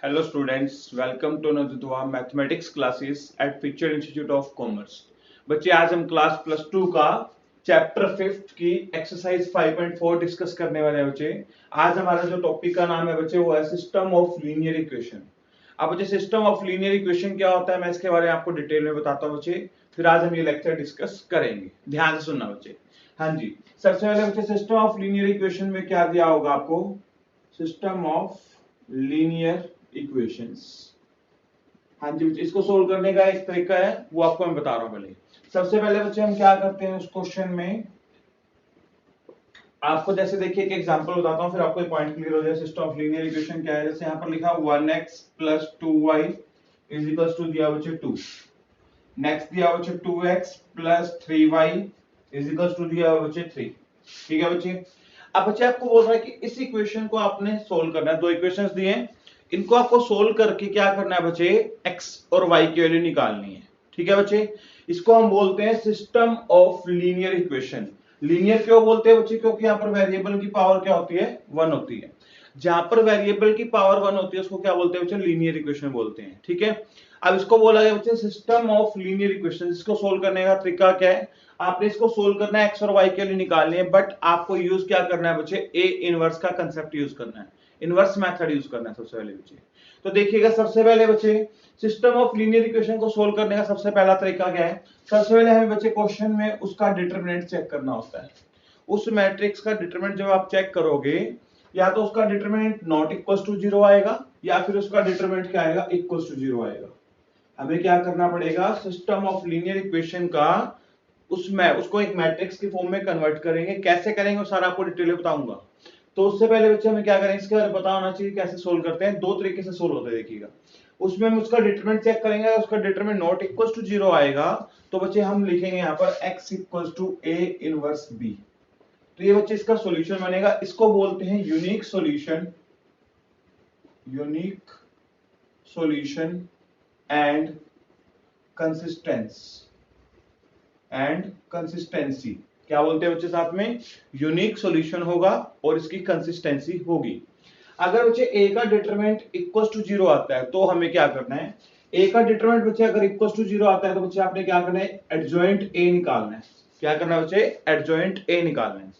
Hello students, welcome to Nazudwa mathematics classes at picture institute of commerce. बच्चे आज हम class plus 2 का chapter 5 की एक्सरसाइज 5.4 डिस्कस करने वाले हैं बच्चे। आज हमारा जो टॉपिक का नाम है बच्चे वो है सिस्टम ऑफ लीनियर इक्वेशन। अब बच्चे सिस्टम ऑफ लीनियर इक्वेशन क्या होता है मैं इसके बारे में आपको डिटेल में बताता हूँ बच्चे, फिर आज हम ये लेक्चर डिस्कस करेंगे। ध्यान से सुनना बच्चे। हाँ जी, सबसे पहले बच्चे सिस्टम ऑफ लीनियर इक्वेशन में क्या दिया होगा आपको, सिस्टम ऑफ लीनियर इक्वेशंस। हाँ जी, इसको सोल्व करने का एक तरीका है वो आपको मैं बता रहा हूं। पहले सबसे पहले बच्चे हम क्या करते हैं उस क्वेश्चन में, आपको जैसे देखिए एक एग्जांपल बताता हूं फिर आपको एक पॉइंट क्लियर हो जाए। सिस्टम ऑफ लीनियर इक्वेशन क्या है, जैसे यहाँ पर लिखा 1x + 2y = दिया बच्चे 2। नेक्स्ट दिया बच्चे 2x + 3y = दिया बच्चे 3। ठीक है बच्चे। अब बच्चे आपको बोल रहा है कि इस इक्वेशन को आपने सोल्व करना है। दो इक्वेशंस दिए हैं, इनको आपको सोल्व करके क्या करना है बच्चे, x और y की वैल्यू निकालनी है। ठीक है बच्चे, इसको हम बोलते हैं system of linear equation. Linear क्यों बोलते हैं बच्चे, क्योंकि यहाँ पर वेरिएबल की पावर क्या होती है, 1 होती है। जहां पर वेरिएबल की पावर 1 होती है उसको क्या बोलते हैं बच्चे, लीनियर इक्वेशन बोलते हैं। ठीक है, अब इसको बोला गया बच्चे सिस्टम ऑफ लीनियर इक्वेशन। इसको सोल्व करने का तरीका क्या है, आपने इसको सोल्व करना है, x और y के लिए निकालने है, बट आपको यूज क्या करना है बच्चे, ए इनवर्स का कंसेप्ट यूज करना है, इनवर्स मेथड यूज करना है सबसे पहले बच्चे। तो देखिएगा सबसे पहले बच्चे सिस्टम ऑफ लीनियर इक्वेशन को सोल्व करने का सबसे पहला तरीका क्या है, सबसे पहले हमें बच्चे क्वेश्चन में उसका डिटरमिनेंट चेक करना होता है। उस मैट्रिक्स का डिटरमिनेंट जब आप चेक करोगे, या तो उसका डिटरमिनेंट नॉट इक्वल टू 0 आएगा या फिर उसका डिटरमिनेंट क्या आएगा, इक्वल टू 0 आएगा। हमें क्या करना पड़ेगा, सिस्टम ऑफ लीनियर इक्वेशन का उसमें उसको एक मैट्रिक्स की फॉर्म में कन्वर्ट करेंगे। कैसे करेंगे वो सारा आपको डिटेल में बताऊंगा। तो उससे पहले बच्चे हमें क्या करेंगे, इसके बारे में पता होना चाहिए कैसे सोल्व करते हैं। दो तरीके से सोल्व होता है देखिएगा। उसमें हम उसका डिटरमिनेंट चेक करेंगे, उसका डिटरमिनेंट नॉट इक्वल टू 0 आएगा तो बच्चे हम लिखेंगे यहाँ पर x = a इनवर्स b। तो ये बच्चे इसका सॉल्यूशन बनेगा। इसको बोलते हैं unique solution, unique solution and consistency. क्या बोलते हैं बच्चे साथ में, यूनिक सॉल्यूशन होगा और इसकी कंसिस्टेंसी होगी। अगर बच्चे a का डिटरमिनेंट इक्वल टू 0 आता है तो हमें क्या करना है, a का डिटरमिनेंट बच्चे अगर इक्वल टू 0 आता है तो बच्चे आपने क्या करना है, एडजॉइंट a निकालना है। क्या करना है बच्चे, एडजॉइंट a निकालना है।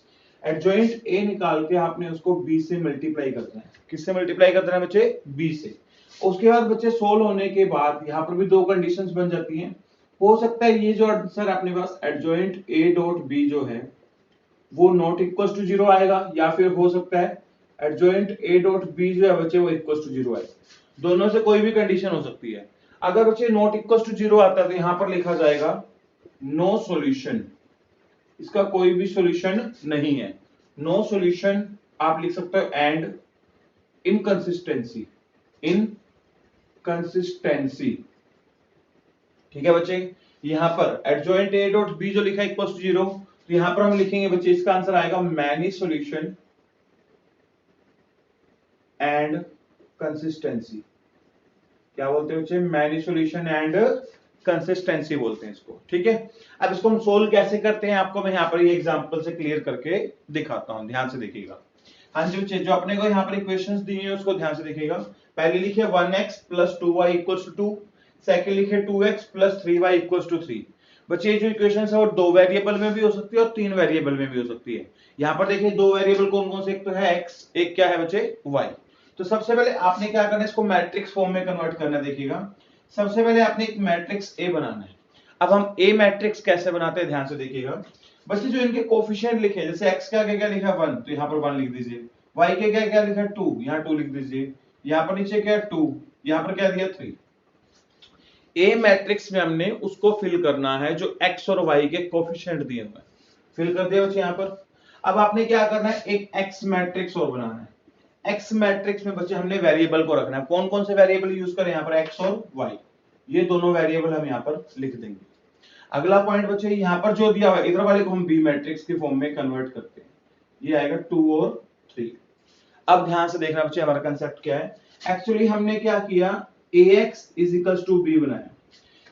एडजॉइंट a निकाल के आपने उसको b से मल्टीप्लाई करना है। किससे मल्टीप्लाई करना है बच्चे, b से। उसके बाद बच्चे सोल्व होने के बाद यहाँ पर भी दो कंडीशंस बन जाती हैं। हो सकता है ये जो आंसर अपने पास एडजॉइंट a डॉट b जो है वो नॉट इक्वल टू 0 आएगा, या फिर हो सकता है एडजॉइंट a डॉट b जो है बच्चे वो इक्वल टू 0 आएगा। दोनों से कोई भी कंडीशन हो सकती है। अगर बच्चे नॉट इक्वल टू 0 आता है तो यहां पर लिखा जाएगा नो सॉल्यूशन, इसका कोई भी सॉल्यूशन नहीं है। नो सॉल्यूशन आप लिख सकते हो एंड इनकंसिस्टेंसी, इनकंसिस्टेंसी। ठीक है बच्चे, यहां पर एडजॉइंट a डॉट b जो लिखा है इक्वल टू 0, तो यहां पर हम लिखेंगे बच्चे इसका आंसर आएगा मैनी सॉल्यूशन एंड कंसिस्टेंसी। क्या बोलते हैं बच्चे, मैनी सॉल्यूशन एंड कंसिस्टेंसी बोलते हैं इसको। ठीक है, अब इसको हम सोल्व कैसे करते हैं आपको मैं यहाँ पर ये एग्जांपल से क्लियर करके दिखाता हूं। ध्यान से देखिएगा। हाँ जी बच्चे, जो अपने को यहाँ पर इक्वेशंस दी है उसको ध्यान से देखिएगा। पहले लिखिए 1x + 2y = 2, सेकंड लिखिए 2x + 3y = 3। बच्चे ये जो इक्वेशंस है वो दो वेरिएबल में भी हो सकती है और तीन वेरिएबल में भी हो सकती है। यहाँ पर देखिए दो वेरिएबल कौन कौन से, एक तो है x, एक क्या है बच्चे y। तो सबसे पहले आपने क्या करना है, इसको मैट्रिक्स फॉर्म में कन्वर्ट करना है। देखिएगा सबसे पहले आपने एक मैट्रिक्स A बनाना है। अब हम A मैट्रिक्स कैसे बनाते हैं ध्यान से देखिएगा। बच्चे जो इनके कोफिशिएंट लिखे, जैसे x का क्या लिखा 1 तो यहाँ पर 1 लिख दीजिए, y के क्या लिखा 2 यहाँ 2 लिख दीजिए, यहाँ पर नीचे क्या 2, यहाँ पर क्या दिया 3। A मैट्रिक्स में हमने उसको फिल करना है जो x और y के कोफिशिएंट दिए हुए हैं। फिल कर दिया बच्चे यहाँ पर। अब आपने क्या करना है, एक x मैट्रिक्स और बनाना है। x मैट्रिक्स में बच्चे हमने वेरिएबल को रखना है। कौन कौन से वेरिएबल यूज करें यहाँ पर, x और y, ये दोनों वेरिएबल हम यहाँ पर लिख देंगे। अगला पॉइंट बच्चे यहाँ पर जो दिया हुआ है इधर वाले को हम b मैट्रिक्स की फॉर्म में कन्वर्ट करते हैं। ये आएगा 2 और 3। अब ध्यान से देखना बच्चे हमारा कंसेप्ट क्या है। एक्चुअली हमने क्या किया, ax = b बनाया।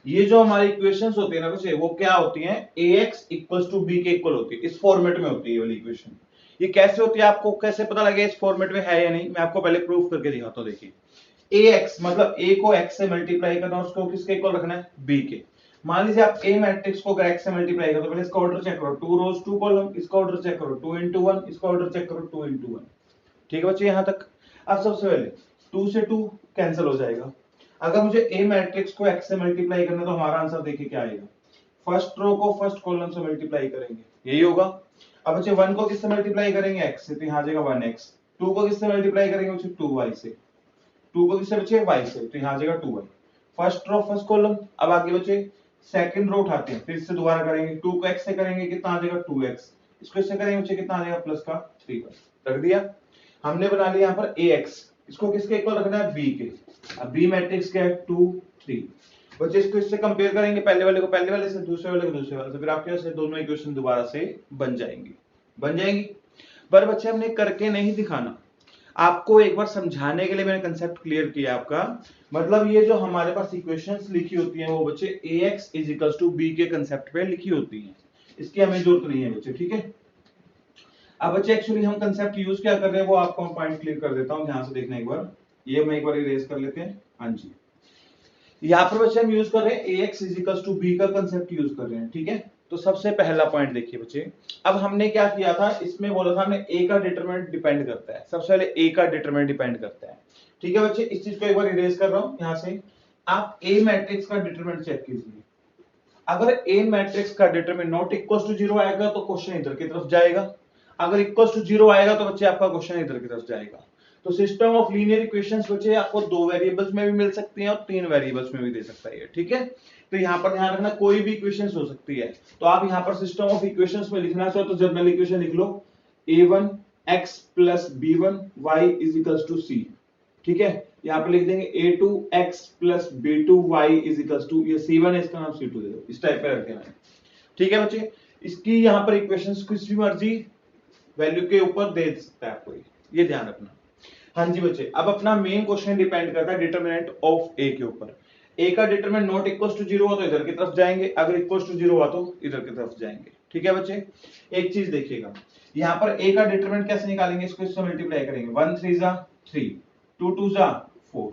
ये जो हमारी इक्वेशंस होती है ना बच्चे वो क्या होती हैं, ax = b के इक्वल होती है। इस फॉर्मेट में होती है ये वाली इक्वेशन। ये कैसे होती है, आपको कैसे पता लगे इस फॉर्मेट में है या नहीं, मैं आपको पहले प्रूफ करके दिखाता हूं। देखिए ax मतलब a को x से मल्टीप्लाई करना, उसको किसके इक्वल रखना है, b के। मान लीजिए आप a मैट्रिक्स को अगर x से मल्टीप्लाई करो तो पहले इसका ऑर्डर चेक करो, 2 रोज 2 कॉलम, इसका ऑर्डर चेक करो 2 into 1, इसका ऑर्डर चेक करो 2 into 1। ठीक है बच्चे यहां तक। अब सबसे पहले 2 से 2 कैंसिल हो जाएगा। अगर मुझे a मैट्रिक्स को x से मल्टीप्लाई करना तो हमारा आंसर देखिए क्या आएगा, फर्स्ट रो को फर्स्ट कॉलम से मल्टीप्लाई करेंगे, यही होगा। अब बच्चे 1 को किससे मल्टीप्लाई करेंगे, x से, तो यहां आ जाएगा 1x। 2 को किससे मल्टीप्लाई करेंगे बच्चे, 2y से। 2 को किससे बच्चे, y से, तो यहां आ जाएगा 2y। First row first column. अब आगे बच्चे सेकंड रो उठाते हैं, फिर से दोबारा करेंगे, 2 को x से करेंगे कितना आ जाएगा 2x, इसको इससे करेंगे बच्चे कितना आ जाएगा प्लस का 3 रख दिया। हमने बना लिया यहाँ पर ax, इसको किसके इक्वल रखना है, b के। अब b मैट्रिक्स क्या है 2 3। बच्चे इसको इससे कंपेयर करेंगे, पहले वाले को पहले वाले से, दूसरे वाले को दूसरे वाले से, फिर आपके पास दोनों इक्वेशन दोबारा से बन जाएंगी। पर बच्चे हमने करके नहीं दिखाना, आपको एक बार समझाने के लिए मैंने कंसेप्ट क्लियर किया आपका। मतलब ये जो हमारे पास इक्वेशंस लिखी होती हैं वो बच्चे ax = b के कंसेप्ट पे लिखी होती हैं, इसकी हमें जरूरत नहीं है बच्चे, ठीक है। अब बच्चे एक्चुअली हम कंसेप्ट यूज क्या कर रहे हैं वो आपको पॉइंट क्लियर कर देता हूं, ध्यान से देखना एक बार। ये मैं एक बार इरेज कर लेते हैं। हाँ जी, यहाँ पर बच्चे हम यूज कर रहे हैं ax = b का कंसेप्ट यूज कर रहे हैं, ठीक है। तो सबसे पहला पॉइंट देखिए बच्चे, अब हमने क्या किया था, इसमें बोला था हमने a का डिटरमिनेंट डिपेंड करता है, सबसे पहले a का डिटरमिनेंट डिपेंड करता है, ठीक है बच्चे। इस चीज को एक बार इरेज कर रहा हूं यहां से। आप a मैट्रिक्स का डिटरमिनेंट चेक कीजिए, अगर a मैट्रिक्स का डिटरमिनेंट नॉट इक्वल टू 0 आएगा तो क्वेश्चन इधर की तरफ जाएगा, अगर इक्वल टू 0 आएगा तो बच्चे आपका क्वेश्चन इधर की तरफ जाएगा। तो सिस्टम ऑफ लीनियर इक्वेशंस बच्चे आपको 2 वेरिएबल्स में भी मिल सकती हैं और 3 वेरिएबल्स में भी दे सकता है, ठीक है। तो यहाँ पर ध्यान रखना कोई भी इक्वेशंस हो सकती है, तो आप यहाँ पर सिस्टम ऑफ इक्वेशंस में लिखना चाहो तो जनरल इक्वेशन लिख लो, a1x + b1 y = c, ठीक है। यहाँ पर लिख देंगे a2x + b2 y = ये c1 है, इसका नाम c2 दे दो, इस टाइप पे रख देना है, ठीक है बच्चे। इसकी यहाँ पर इक्वेशंस किसी भी मर्जी वैल्यू के ऊपर दे सकता है आपको, ये ध्यान रखना। हाँ जी बच्चे, अब अपना मेन क्वेश्चन डिपेंड करता है डिटरमिनेंट ऑफ a के ऊपर। a का डिटरमिनेंट नॉट इक्वल टू 0 हुआ तो इधर की तरफ जाएंगे, अगर इक्वल टू 0 हुआ तो इधर की तरफ जाएंगे, ठीक है बच्चे। एक चीज देखिएगा, यहाँ पर a का डिटरमिनेंट कैसे निकालेंगे, इसको इससे मल्टीप्लाई करेंगे, 1 3 * 3, 2 2 * 4,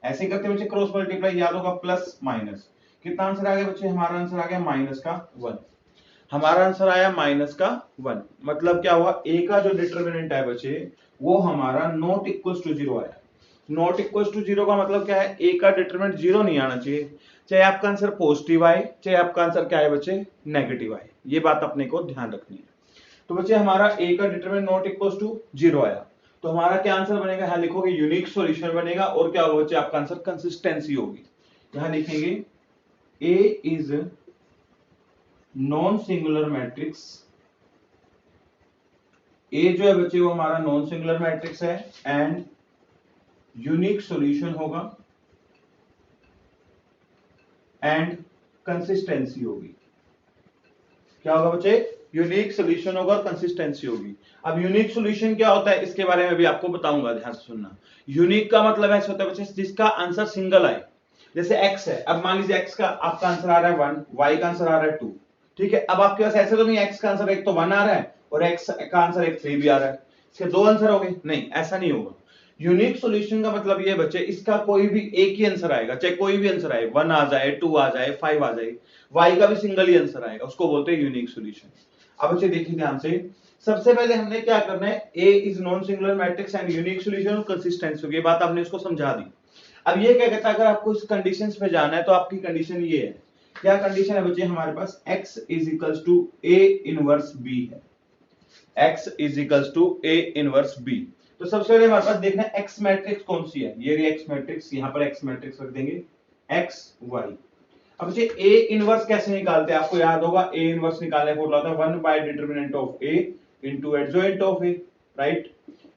ऐसे करते बच्चे क्रॉस मल्टीप्लाई, याद होगा प्लस माइनस। कितना आंसर आ गया बच्चे, हमारा आंसर आ गया -1। हमारा आंसर आया -1। मतलब क्या हुआ, a का जो डिटरमिनेंट है बच्चे वो हमारा नॉट इक्वल टू 0 आया। नॉट इक्वल टू 0 का मतलब क्या है, a का डिटरमिनेंट 0 नहीं आना चाहिए, चाहे आपका आंसर पॉजिटिव आए चाहे आपका आंसर क्या है बच्चे, नेगेटिव आए, ये बात अपने को ध्यान रखनी है। तो बच्चे हमारा a का डिटरमिनेंट नॉट इक्वल टू 0 आया, तो हमारा क्या आंसर बनेगा, यहां लिखोगे यूनिक सॉल्यूशन बनेगा, और क्या होगा बच्चे आपका आंसर कंसिस्टेंसी होगी। यहां लिखेंगे a is non singular matrix, a जो है बच्चे वो हमारा नॉन सिंगुलर मैट्रिक्स है, एंड यूनिक सॉल्यूशन होगा एंड कंसिस्टेंसी होगी। क्या होगा बच्चे, यूनिक सॉल्यूशन होगा और कंसिस्टेंसी होगी। अब यूनिक सॉल्यूशन क्या होता है इसके बारे में भी आपको बताऊंगा, ध्यान से सुनना। यूनिक का मतलब ऐसा होता है बच्चे जिसका आंसर सिंगल आए, जैसे x है, अब मान लीजिए x का आपका आंसर आ रहा है 1, y का आंसर आ रहा है 2, ठीक है। अब आपके पास ऐसे तो नहीं x का आंसर एक तो 1 आ रहा है और x का आंसर एक 3 भी आ रहा है, इसके 2 आंसर हो गए, नहीं ऐसा नहीं होगा। यूनिक सॉल्यूशन का मतलब ये बच्चे इसका कोई भी एक ही आंसर आएगा, चाहे कोई भी आंसर आए, 1 आ जाए, 2 आ जाए, 5 आ जाए, y का भी सिंगल ही आंसर आएगा, उसको बोलते हैं यूनिक सॉल्यूशन। अब बच्चे देखिए ध्यान से, सबसे पहले हमने क्या करना है, a is non singular matrix and unique solution और कंसिस्टेंसी होगी, ये बात आपने इसको समझा दी। अब ये क्या कहता है, अगर आपको इस कंडीशंस पे जाना है तो आपकी कंडीशन ये है, क्या कंडीशन है बच्चे, हमारे पास x = a इनवर्स b है, x = a इनवर्स b। तो सबसे पहले हमारे पास देखना है x मैट्रिक्स कौन सी है, ये रही x मैट्रिक्स, यहां पर x मैट्रिक्स रख देंगे x y। अब बच्चे a इनवर्स कैसे निकालते हैं, आपको याद होगा a इनवर्स निकालने का फॉर्मूला होता है 1 by determinant of a into adjoint of a, right.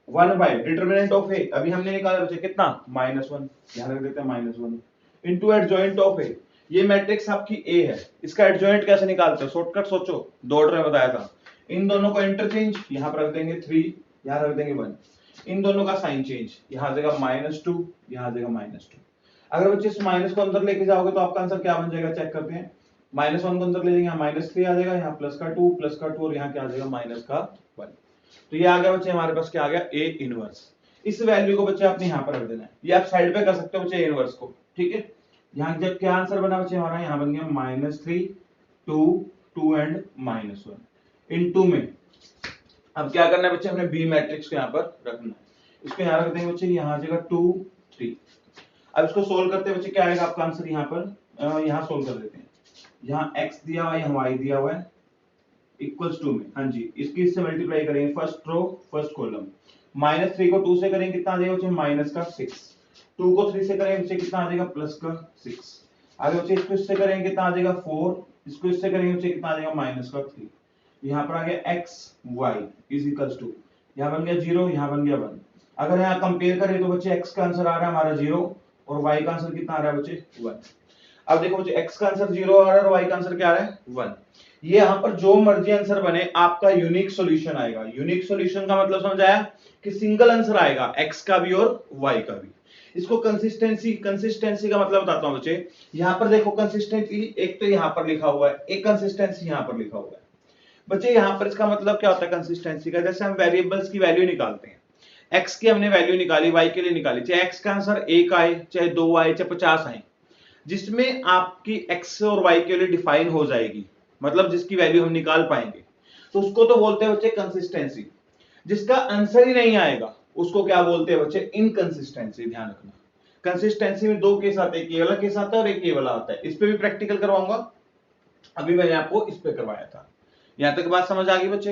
1 by determinant of a, अभी हमने निकाला बच्चे कितना, -1, यहां रख देते हैं -1 इनटू एडजॉइंट ऑफ a। ये मैट्रिक्स आपकी a है, इसका एडजॉइंट कैसे निकालते हो, शॉर्टकट सोचो, दो ऑर्डर में बताया था। इन दोनों को इंटरचेंज, यहां पर रख देंगे 3, यहां रख देंगे 1, इन दोनों का साइन चेंज, यहां आ जाएगा -2, यहां आ जाएगा -2। अगर बच्चे इस माइनस को अंदर लेके जाओगे तो आपका आंसर क्या बन जाएगा, चेक करते हैं। -1 को अंदर ले जाएंगे, यहाँ -3 आ जाएगा, यहाँ +2 और यहाँ क्या आ जाएगा -1। तो ये आ गया बच्चे हमारे पास क्या आ गया, a इनवर्स। इस वैल्यू को बच्चे आपने यहाँ पर रख देना है, ये आप साइड पे कर सकते हो बच्चे इनवर्स को, ठीक है। यहाँ जब क्या आंसर बना बच्चे हमारा, यहाँ बन गया -3 2 2 एंड -1 इन 2 में। अब क्या करना है बच्चे, हमने बी मैट्रिक्स को यहाँ पर रखना है, इसको यहाँ रख देंगे बच्चे, यहाँ आ जाएगा 2 3। अब इसको सोल्व करते हैं बच्चे, क्या आएगा आपका आंसर, यहाँ पर यहाँ सोल्व कर देते हैं। यहाँ x दिया हुआ है, यहाँ y दिया हुआ है, इक्वल्स टू में, हाँ जी, इसकी इससे मल्टीप्लाई करेंगे, फर्स्ट रो फर्स्ट कॉलम। -3 को 2 से करेंगे कितना आ जाएगा बच्चे, -6। 2 को 3 से करेंगे बच्चे कितना आ जाएगा, +6। आगे बच्चे इसको इससे करेंगे कितना आ जाएगा 4, इसको इससे करेंगे बच्चे कितना आ जाएगा -3। यहाँ पर आ गया x y is equals to, यहाँ बन गया 0, यहाँ बन गया 1। अगर यहाँ कंपेयर करें तो बच्चे x का आंसर आ रहा है हमारा 0 और y का आंसर कितना आ रहा है बच्चे 1। अब देखो बच्चे x का आंसर 0 आ रहा है और y का आंसर क्या आ रहा है 1। ये यहाँ पर जो मर्जी आंसर बने आपका यूनिक सॉल्यूशन आएगा। यूनिक सॉल्यूशन का मतलब समझ आया कि सिंगल आंसर आएगा x का भी और y का भी। इसको कंसिस्टेंसी का मतलब बताता हूं बच्चे। यहाँ पर देखो कंसिस्टेंसी एक तो यहाँ पर लिखा हुआ है, एक कंसिस्टेंसी यहाँ पर लिखा हुआ है बच्चे। यहाँ पर इसका मतलब क्या होता है कंसिस्टेंसी का, जैसे हम वेरिएबल्स की वैल्यू निकालते हैं, x की हमने वैल्यू निकाली, y के लिए निकाली, चाहे x का आंसर 1 आए चाहे 2 आए चाहे 50 आए, जिसमें आपकी x और y के लिए डिफाइन हो जाएगी, मतलब जिसकी वैल्यू हम निकाल पाएंगे, तो उसको तो बोलते हैं बच्चे कंसिस्टेंसी। जिसका आंसर ही नहीं आएगा उसको क्या बोलते हैं बच्चे, इनकंसिस्टेंसी। ध्यान रखना, कंसिस्टेंसी में दो केस आते हैं, एक ये वाला केस आता है और एक ये वाला आता है। इस पे भी प्रैक्टिकल करवाऊंगा, अभी मैंने आपको इस पे करवाया था। यहां तक बात समझ आ गई बच्चे?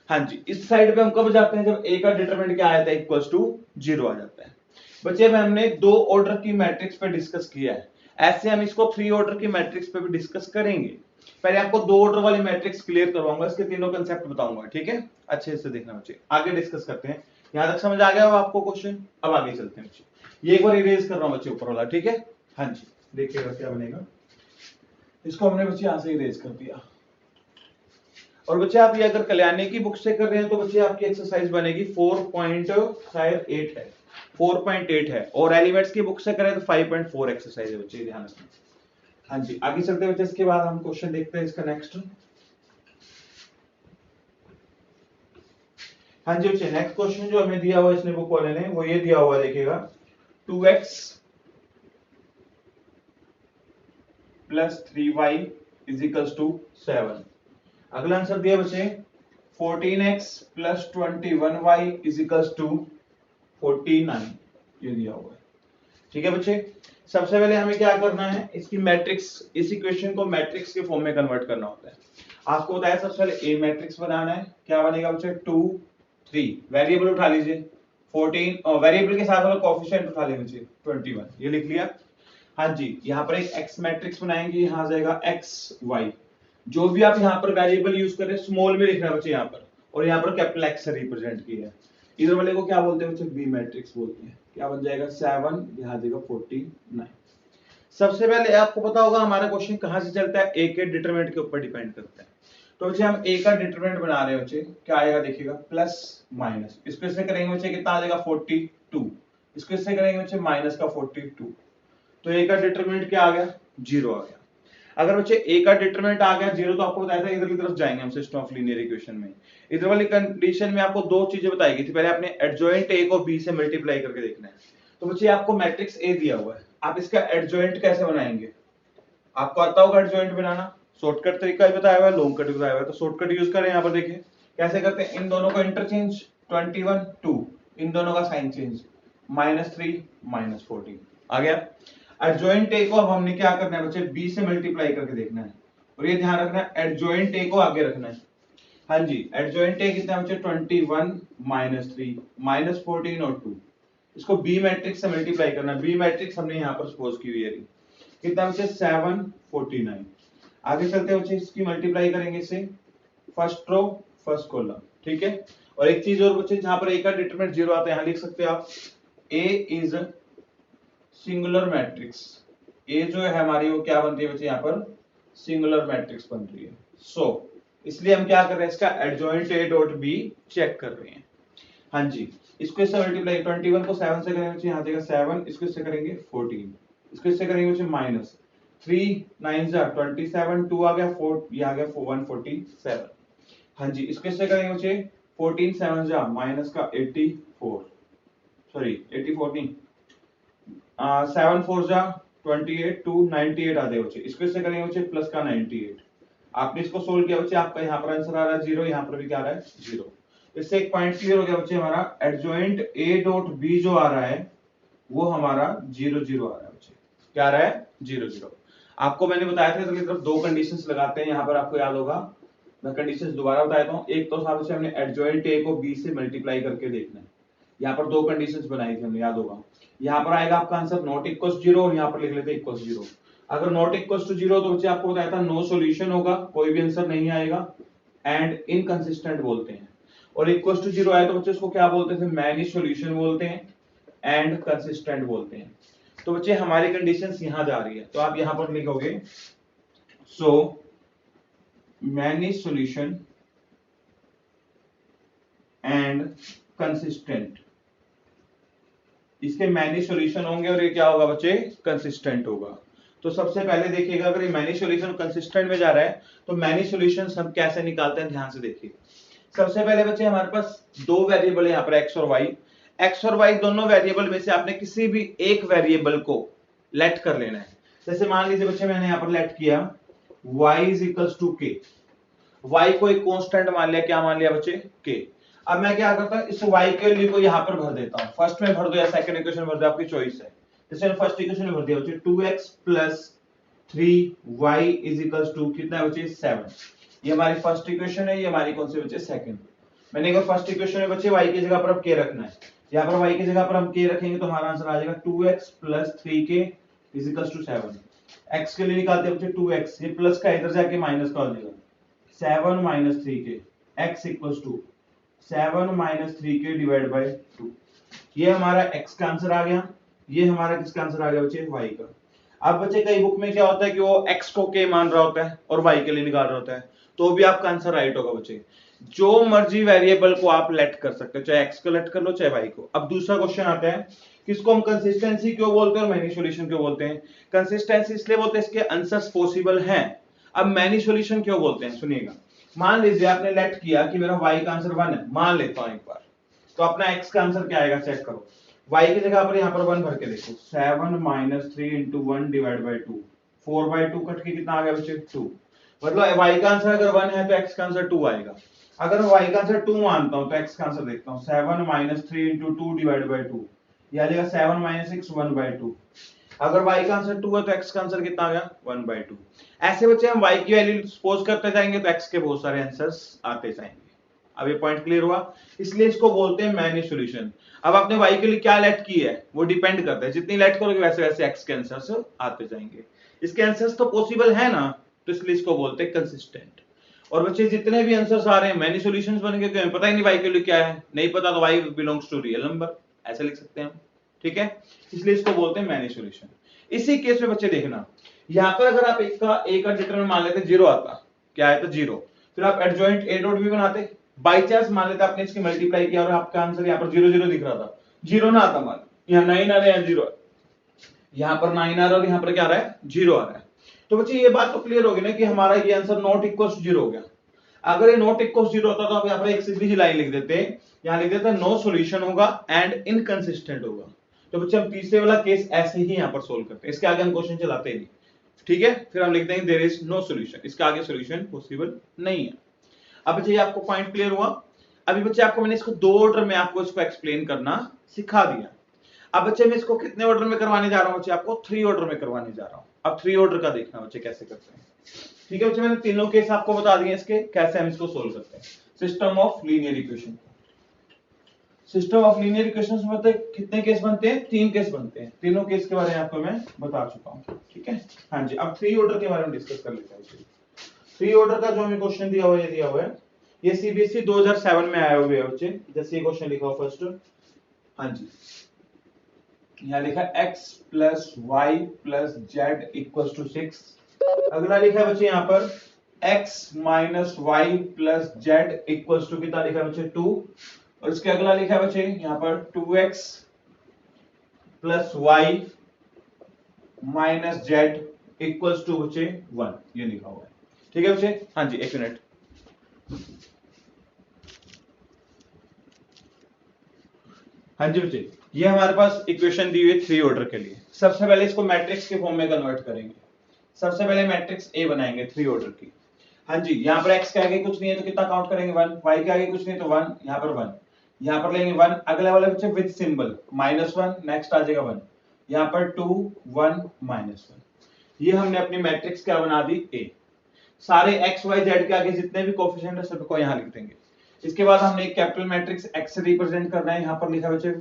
हाँ जी। इस साइड पे हम कब जाते हैं, जब a का डिटरमिनेंट क्या आता है, इक्वल्स टू 0 आ जाता है बच्चे। अब हमने 2 ऑर्डर की मैट्रिक्स पे डिस्कस किया है, ऐसे हम इसको 3 ऑर्डर की मैट्रिक्स पे भी डिस्कस करेंगे। पहले आपको 2 ऑर्डर वाली मैट्रिक्स क्लियर करवाऊंगा, इसके तीनों कंसेप्ट बताऊंगा, ठीक है। अच्छे से देखना बच्चे, आगे डिस्कस करते हैं। यहां तक समझ आ गया आपको क्वेश्चन? अब आगे चलते हैं बच्चे। ये एक बार इरेज कर रहा हूं बच्चे ऊपर वाला, ठीक है। हाँ जी, देखिएगा क्या बनेगा। इसको हमने बच्चे यहां से इरेज कर दिया। और बच्चे आप ये अगर कल्याणी की बुक से कर रहे हैं तो बच्चे आपकी एक्सरसाइज बनेगी 4.8 है, 4.8 है, और एलिमेंट्स की बुक से करें तो 5.4 एक्सरसाइज है बच्चे, ध्यान रखना। हाँ जी, आगे चलते हैं बच्चे। इसके बाद हम क्वेश्चन देखते हैं इसका नेक्स्ट। हाँ जी बच्चे, नेक्स्ट क्वेश्चन जो हमें दिया हुआ इसने बुक वाले ने, वो ये दिया हुआ देखिएगा, 2x plus 3y is equals to 7। अगला आंसर दिया बच्चे 14x plus 21y is equals to 49, ये दिया हुआ है, ठीक है बच्चे। सबसे पहले हमें क्या करना है, इसकी मैट्रिक्स, इस इक्वेशन को मैट्रिक्स के फॉर्म में कन्वर्ट करना होता है। आपको बताया सबसे पहले ए मैट्रिक्स बनाना है। क्या बनेगा बच्चे, 2 3, वेरिएबल उठा लीजिए 14, और वेरिएबल के साथ वाला कोएफिशिएंट उठा लीजिए 21, ये लिख लिया। हाँ जी, यहाँ पर एक एक्स मैट्रिक्स बनाएंगे, यहाँ आ जाएगा एक्स वाई। जो भी आप यहाँ पर वेरिएबल यूज कर रहे हैं स्मॉल में लिखना है बच्चे यहाँ पर, और यहाँ पर कैपिटल एक्स से रिप्रेजेंट किया है। इधर वाले को क्या बोलते हैं बच्चे, बी मैट्रिक्स बोलते हैं। क्या बन जाएगा 7, यहाँ आ जाएगा 49। सबसे पहले आपको पता होगा हमारा क्वेश्चन कहाँ से चलता है, ए के डिटरमिनेंट के ऊपर डिपेंड करता है। तो बच्चे हम ए का डिटरमिनेंट बना रहे हैं बच्चे, क्या आएगा देखिएगा, प्लस माइनस, इसको इससे करेंगे बच्चे कितना आ जाएगा 42, इसको इससे करेंगे बच्चे माइनस का 42, तो ए का डिटरमिनेंट क्या आ गया, 0 आ गया। अगर बच्चे ए का डिटरमिनेंट आ गया 0, तो आपको बताया था इधर की तरफ जाएंगे हम सिस्टम ऑफ लीनियर इक्वेशन में। इधर वाली कंडीशन में आपको दो चीजें बताई गई थी, पहले आपने एडजॉइंट ए को बी से मल्टीप्लाई करके देखना है। तो बच्चे आपको मैट्रिक्स ए दिया हुआ है, आप इसका एडजॉइंट कैसे बनाएंगे, आपको आता होगा एडजॉइंट बनाना, शॉर्टकट तरीका ही बताया हुआ है, लॉन्ग कट भी बताया हुआ है, तो शॉर्टकट यूज करें। यहाँ पर देखिए कैसे करते हैं, इन दोनों को इंटरचेंज, 21 2, इन दोनों का साइन चेंज, -3 -14 आ गया। एडजॉइंट ए को अब हमने क्या करना है बच्चे, बी से मल्टीप्लाई करके देखना है, और ये ध्यान रखना है एडजॉइंट ए को आगे रखना है। हाँ जी, एडजॉइंट ए कितना है बच्चे, 21 -3 -14 और 2, इसको बी मैट्रिक्स से मल्टीप्लाई करना है। बी मैट्रिक्स हमने यहाँ पर सपोज की हुई है, कितना बच्चे 7 49। आगे चलते हैं बच्चे, इसकी मल्टीप्लाई करेंगे इसे, फर्स्ट रो फर्स्ट कॉलम, ठीक है। और एक चीज और बच्चे, जहां पर ए का डिटरमिनेंट 0 आता है, यहां लिख सकते हैं आप ए इज सिंगुलर मैट्रिक्स। ए जो है हमारी वो क्या बनती है बच्चे, यहाँ पर सिंगुलर मैट्रिक्स बन रही है। सो इसलिए हम क्या कर रहे हैं, इसका adjoint A dot B check कर रहे हैं। हाँ जी, इसको इससे मल्टीप्लाई, 21 को 7 से करेंगे बच्चे, यहाँ जाएगा 7, इसको इससे करेंगे 14, इसको इससे करेंगे बच्चे माइनस 3 9 27, 2 आ गया 4, ये आ गया 147। हाँ जी, इसको इससे करेंगे बच्चे 14 7 माइनस का 84, सॉरी 84 नहीं, 7 4 जा 28 2 98 आ गए बच्चे। इसको इससे करेंगे बच्चे प्लस का 98। आपने इसको सोल्व किया बच्चे, आपका यहाँ पर आंसर आ रहा है 0, यहाँ पर भी क्या आ रहा है 0। इससे एक पॉइंट क्लियर हो गया बच्चे, हमारा एडजॉइंट ए डॉट बी जो आ रहा है वो हमारा 0 0 आ रहा है बच्चे। क्या आ रहा है 0 0। आपको मैंने बताया था कि तरफ दो कंडीशंस लगाते हैं, यहाँ पर आपको याद होगा, मैं कंडीशंस दोबारा बता देता हूँ। एक तो साहब से हमने एडजॉइंट ए को बी से मल्टीप्लाई करके देखना है, यहाँ पर दो कंडीशंस बनाई थी हमने, याद होगा। यहाँ पर आएगा आपका आंसर नॉट इक्वल 0 और यहाँ पर लिख लेते इक्वल 0। अगर नॉट इक्वल टू 0 तो बच्चे आपको बताया था नो सॉल्यूशन होगा, कोई भी आंसर नहीं आएगा, एंड इनकंसिस्टेंट बोलते हैं। और इक्वल टू 0 आए तो बच्चे उसको क्या बोलते थे, मैनी सॉल्यूशन बोलते हैं, एंड कंसिस्टेंट बोलते हैं। तो बच्चे हमारी कंडीशंस यहां जा रही है, तो आप यहां पर लिखोगे so many solution and consistent. इसके मैनी सॉल्यूशन होंगे और ये क्या होगा बच्चे, कंसिस्टेंट होगा। तो सबसे पहले देखिएगा, अगर ये मैनी सॉल्यूशन कंसिस्टेंट में जा रहा है तो मैनी सॉल्यूशंस हम कैसे निकालते हैं, ध्यान से देखिए। सबसे पहले बच्चे हमारे पास दो वेरिएबल है यहाँ पर, एक्स और वाई। एक्स और वाई दोनों वेरिएबल में से आपने किसी भी एक वेरिएबल को लेट कर लेना है। जैसे मान लीजिए बच्चे मैंने यहाँ पर लेट किया y इज इक्वल्स टू के, y को एक कांस्टेंट मान लिया, क्या मान लिया बच्चे, k। अब मैं क्या करता हूँ, इस y के वैल्यू को यहाँ पर भर देता हूँ, फर्स्ट में भर दो या सेकंड इक्वेशन भर दो, आपकी चॉइस है। जैसे फर्स्ट इक्वेशन में भर दिया बच्चे 2x plus 3y is equals to कितना है बच्चे 7। ये हमारी फर्स्ट इक्वेशन है, ये हमारी कौन सी बच्चे, सेकंड। मैंने एक फर्स्ट इक्वेशन में बच्चे y की जगह पर अब k रखना है, यहाँ पर y की जगह पर हम k रखेंगे तो हमारा आंसर आ जाएगा 2x plus 3k is equals to 7। x के लिए निकालते हैं बच्चे 2x, ये प्लस का इधर जाके माइनस का हो जाएगा, 7 minus 3k x equals to 7 minus 3k divide by 2। ये हमारा x का आंसर आ गया, ये हमारा किसका आंसर आ गया बच्चे, y का। अब बच्चे कई बुक में क्या होता है कि वो x को k मान रहा होता है और y के लिए निकाल रहा होता है, तो भी आपका आंसर राइट होगा बच्चे। जो मर्जी वेरिएबल को आप लेट कर सकते हो, चाहे x को लेट कर लो चाहे y को। अब दूसरा क्वेश्चन आता है, किसको हम कंसिस्टेंसी क्यों बोलते हैं और मैनी सॉल्यूशन क्यों बोलते हैं। कंसिस्टेंसी इसलिए बोलते हैं इसके आंसर्स पॉसिबल हैं। अब मैनी सॉल्यूशन क्यों बोलते हैं, सुनिएगा। मान लीजिए आपने लेट किया कि मेरा y का आंसर 1 है, मान लेता हूं एक बार, तो अपना x का आंसर क्या आएगा चेक करो। y की जगह पर यहाँ पर 1 भर के देखो, 7 minus 3 into 1 divide by 2, 4 by 2 cut के कितना आ गया बच्चे 2। मतलब y का आंसर अगर 1 है तो x का आंसर 2 आएगा। अगर y का आंसर 2 मानता हूं तो x का आंसर देखता हूं, 7 माइनस 3 इंटू 2 डिवाइड बाई 2, यह आ जाएगा 7 माइनस 6 1 बाई 2। अगर y का आंसर 2 है तो x का आंसर कितना आ गया 1 बाई 2। ऐसे बच्चे हम y की वैल्यू सपोज करते जाएंगे तो x के बहुत सारे आंसर्स आते जाएंगे। अब ये पॉइंट क्लियर हुआ, इसलिए इसको बोलते हैं मैनी सॉल्यूशन। अब आपने y के लिए क्या लेट की है वो डिपेंड करता है, जितनी लेट करोगे वैसे वैसे x के आंसर्स आते जाएंगे। इसके आंसर्स तो पॉसिबल है ना, तो इसलिए इसको बोलते हैं कंसिस्टेंट। और बच्चे जितने भी आंसर्स आ रहे हैं मैनी सॉल्यूशंस बन गए, क्यों पता ही नहीं y के लिए क्या है, नहीं पता तो y belongs to real number, ऐसे लिख सकते हैं हम, ठीक है। इसलिए इसको बोलते हैं मैनी सॉल्यूशन। इसी केस में बच्चे देखना, यहां पर अगर आप एक का डिटरमिनेंट मान लेते 0 आता, क्या है तो 0, फिर आप एडजॉइंट a डॉट b बनाते, बाय चांस मान लेते आपने इसकी मल्टीप्लाई किया और आपका आंसर यहां पर 0 0 दिख रहा था, 0 ना आता, मान यहां 9 आ रहा है 0, यहां पर 9 आ रहा है और यहां पर क्या आ रहा है 0 आ रहा है। तो बच्चे ये बात तो क्लियर होगी ना कि हमारा ये आंसर नॉट इक्वल्स टू 0 हो गया। अगर ये नॉट इक्वल्स 0 होता तो आप यहां पर एक सीधी सी लाइन लिख देते, यहां लिख देते नो सॉल्यूशन होगा एंड इनकंसिस्टेंट होगा। तो बच्चे हम तीसरे वाला केस ऐसे ही यहां पर सोल्व करते हैं, इसके आगे हम क्वेश्चन चलाते नहीं, ठीक है। फिर हम लिखते हैं देयर इज नो सॉल्यूशन, इसका आगे सॉल्यूशन पॉसिबल नहीं है। अब बच्चे आपको पॉइंट क्लियर हुआ। अभी बच्चे आपको मैंने इसको दो ऑर्डर में आपको इसको एक्सप्लेन करना सिखा दिया। अब बच्चे मैं इसको कितने ऑर्डर में करवाने जा रहा हूं बच्चे, आपको 3 ऑर्डर में करवाने जा रहा हूं। अब 3 ऑर्डर का देखना बच्चे कैसे करते हैं, ठीक है। बच्चे मैंने तीनों केस आपको बता दिए इसके, कैसे हम इसको सोल्व करते हैं। System of linear equation, system of linear equations में कितने केस बनते हैं, 3 केस बनते हैं। तीनों केस के बारे में आपको मैं बता चुका हूं, ठीक है। हाँ जी, अब 3 ऑर्डर के बारे में डिस्कस कर लेते हैं। 3 ऑर्डर का जो हमें क्वेश्चन दिया हुआ है, ये दिया हुआ है, ये सीबीएसई 2007 में आया हुआ है बच्चे। जैसे ये क्वेश्चन लिखा हुआ फर्स्ट, हाँ जी, यहाँ लिखा x plus Y plus Z equal to 6। अगला लिखा है बच्चे यहाँ पर x minus Y plus Z equal to कितना लिखा है बच्चे 2। और इसके अगला लिखा है बच्चे यहाँ पर 2x plus Y minus Z equal to बच्चे 1, ये लिखा हुआ है, ठीक है बच्चे। हाँ जी, एक मिनट, हाँ जी बच्चे, ये हमारे पास इक्वेशन दी हुई है 3 ऑर्डर के लिए। सबसे पहले इसको मैट्रिक्स के फॉर्म में कन्वर्ट करेंगे। सबसे पहले मैट्रिक्स ए बनाएंगे 3 ऑर्डर की। हाँ जी, यहाँ पर x के आगे कुछ नहीं है तो कितना काउंट करेंगे 1, y के आगे कुछ नहीं तो 1, यहाँ पर 1, यहाँ पर लेंगे 1, अगले वाले बच्चे विद सिंबल -1, नेक्स्ट आ जाएगा 1, यहाँ पर 2 1 -1। ये हमने अपनी मैट्रिक्स क्या बना दी A। सारे x y z के आगे जितने भी कोफिशिएंट है सबको यहाँ लिख देंगे। इसके बाद हमने एक कैपिटल मैट्रिक्स x से रिप्रेजेंट करना है। यहाँ पर लिखा बच्चे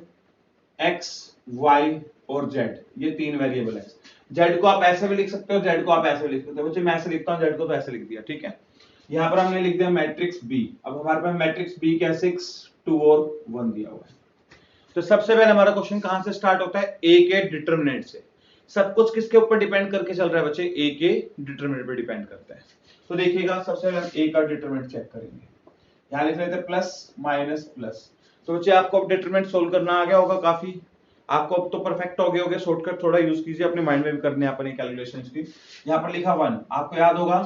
x y और z, ये 3 वेरिएबल है। z को आप ऐसे भी लिख सकते हो, z को आप ऐसे भी लिख सकते हो। बच्चे मैं ऐसे लिखता हूँ, z को तो ऐसे लिख दिया, ठीक है। यहाँ पर हमने लिख दिया मैट्रिक्स B। अब हमारे पास मैट्रिक्स B क्या 6 2 और 1 दिया हुआ है। तो सबसे पहले हमारा क्वेश्चन कहां से स्टार्ट होता है? A के डिटरमिनेंट से। सब कुछ किसके ऊपर डिपेंड करके चल रहा है बच्चे? A के डिटरमिनेंट पे डिपेंड करता है। तो देखिएगा सबसे पहले A का डिटरमिनेंट चेक करेंगे। यहाँ लिख लेते हैं प्लस माइनस प्लस। तो बच्चे आपको अब डिटरमिनेंट सोल्व करना आ गया होगा काफी, आपको अब तो परफेक्ट हो गए होगे। शॉर्टकट थोड़ा यूज कीजिए, अपने माइंड में भी करने हैं अपनी कैलकुलेशंस की। यहाँ पर लिखा 1, आपको याद होगा